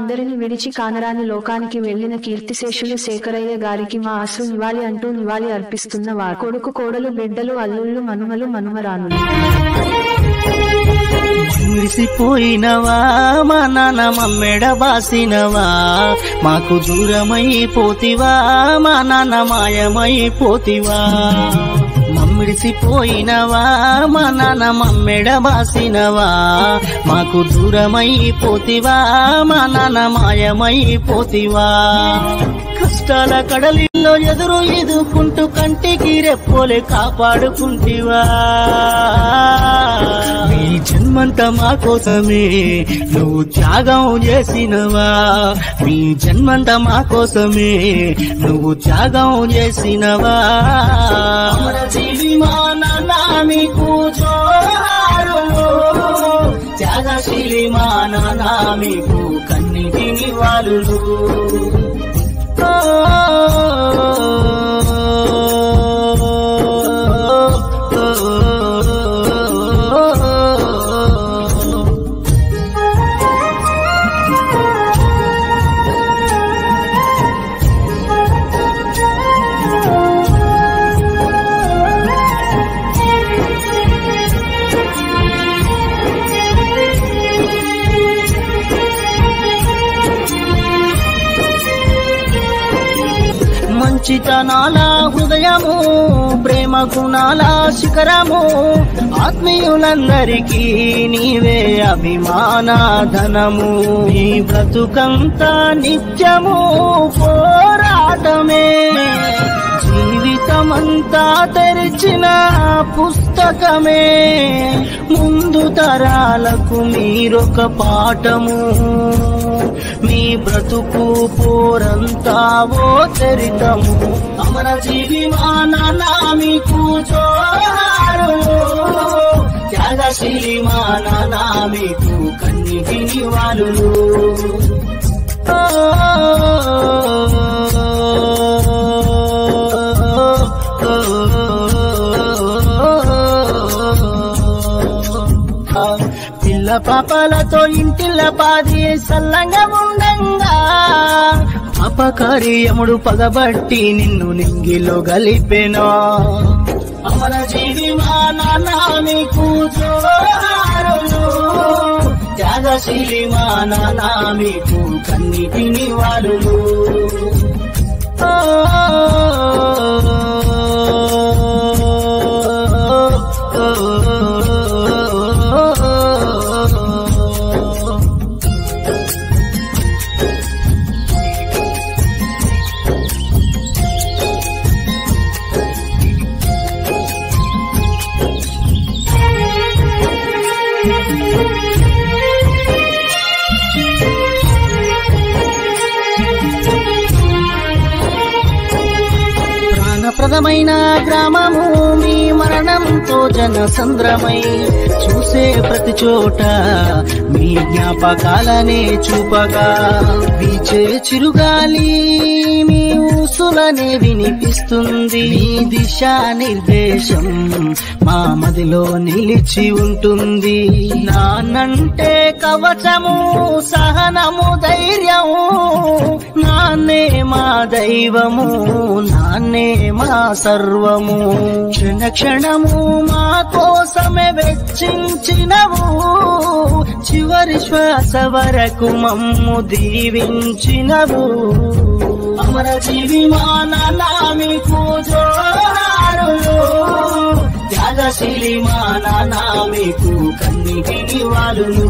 అందరిని విడిచి కానరాని లోకానికి వెళ్లిన కీర్తిశేషులు శేఖరయ్య గారికి మా అశ్రు నివాళి అంటూ నివాళి అర్పిస్తున్న వారు కొడుకు కోడలు బిడ్డలు అల్లుళ్ళు మనుమలు మనుమరానులు. మురిసిపోయినవా మా నాన్న మమ్మెడ బాసినవా, మాకు దూరమైపోతివా మా నాన్న మాయమైపోతివా. మమ్మిడిసిపోయినవా మా నాన్న మమ్మెడ బాసినవా, మాకు దూరమైపోతివా మా నాన్న మాయమైపోతివా. కష్టాల కడలిలో ఎదుర్కొంటూ కంటికి రెప్పోలే కాపాడుకుంటివా. నీ జన్మంతా మా కోసమే నువ్వు త్యాగం చేసినవా, నీ జన్మంతా మా కోసమే నువ్వు త్యాగం చేసినవా. జీవి మా నాన్న మీకు జోహారులు, త్యాగశీలి మా నాన్న మీకు కన్నిటి నివాళులు. మంచితనాల హృదయము, ప్రేమ గుణాల శిఖరము, ఆత్మీయులందరికీ నీవే అభిమానధనము. నీ బ్రతుకంతా నిత్యము పోరాటమే, జీవితమంతా తెరిచిన పుస్తకమే. ముందు తరాలకు మీరొక పాఠము, మీ బ్రతుకు పోరంతా ఓ చరితము. అమర జీవి మా నాన్న మీకు జోహారులు, త్యాగశీలి మా నాన్న మీకు కన్నిటి నివాళులు. పిల్ల పాపలతో ఇంటిల్ల పాది సల్లంగా ఉండంగా, పాపకార్యముడు పగబట్టి నిన్ను నింగిలో గలిపెనా. అమర జీవి మా నాన్న మీకు జోహారులు, త్యాగశీలి మా నాన్న మీకు కన్నిటి నివాళులు. ప్రదమైన గ్రామము మీ మరణంతో జన సంద్రమై, చూసే ప్రతి చోట మీ జ్ఞాపకాలనే చూపగా, వీచే చిరుగాలి మీ ఊసులనే వినిపిస్తుంది. మీ దిశా నిర్దేశం మా మదిలో నిలిచి ఉంటుంది. నాన్నంటే కవచము, సహనము, ధైర్యము, నాన్నే మా దైవము, నాన్నే మా సర్వము. క్షణ క్షణము మా కోసమే వెచ్చించినవు, చివరి శ్వాస వరకు మమ్ము దీవించినవు. అమర జీవి మా నాన్న మీకు జోహారులు, త్యాగశీలి మా నాన్న మీకు కన్నిటి నివాళులు.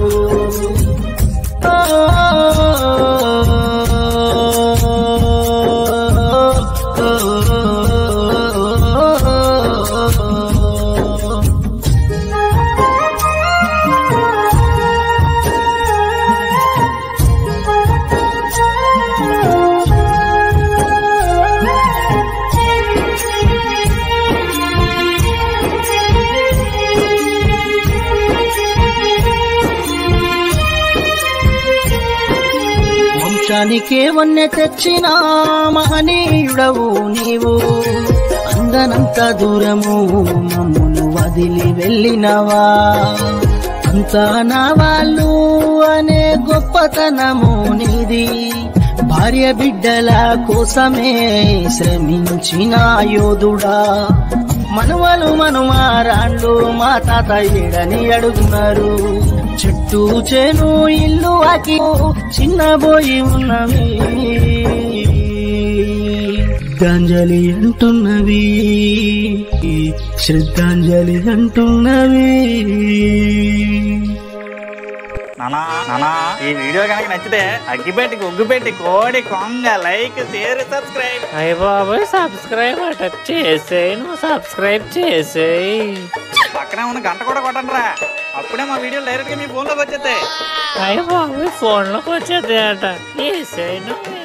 వంశానికే వన్నె తెచ్చిన మహనీయుడవు నీవు, అందనంత దూరము మమ్మును వదిలి వెళ్ళినవా. అంతా నా వాళ్ళు అనే గొప్పతనము నీది. భార్య బిడ్డల కోసమే శ్రమించిన యోధుడా. మనువలు మనుమారాళ్ళు మా తాత ఏడని అడుగున్నారు. చుట్టూ చేను ఇల్లు అకి చిన్నబోయి ఉన్నవి. శ్రద్ధాంజలి అంటున్నవి, శ్రద్ధాంజలి అంటున్నవి. నానా ఈ వీడియో కనుక నచ్చితే అగ్గిపెట్టి ఒగ్గుపెట్టి కోడి కొంగ లైక్ షేర్ సబ్స్క్రైబ్. అయ్య బాబాయ్ సబ్స్క్రైబ్ అట చేసేయి, నువ్వు సబ్స్క్రైబ్ చేసేయి. పక్కనే ఉన్న గంట కూడా కొట్టండి రా, అప్పుడే మా వీడియో డైరెక్ట్ గా మీ ఫోన్ లోకి వచ్చేస్తాయి. అయ్య బాబాయ్ ఫోన్ లోకి వచ్చేది అట చేసేయి నువ్వు.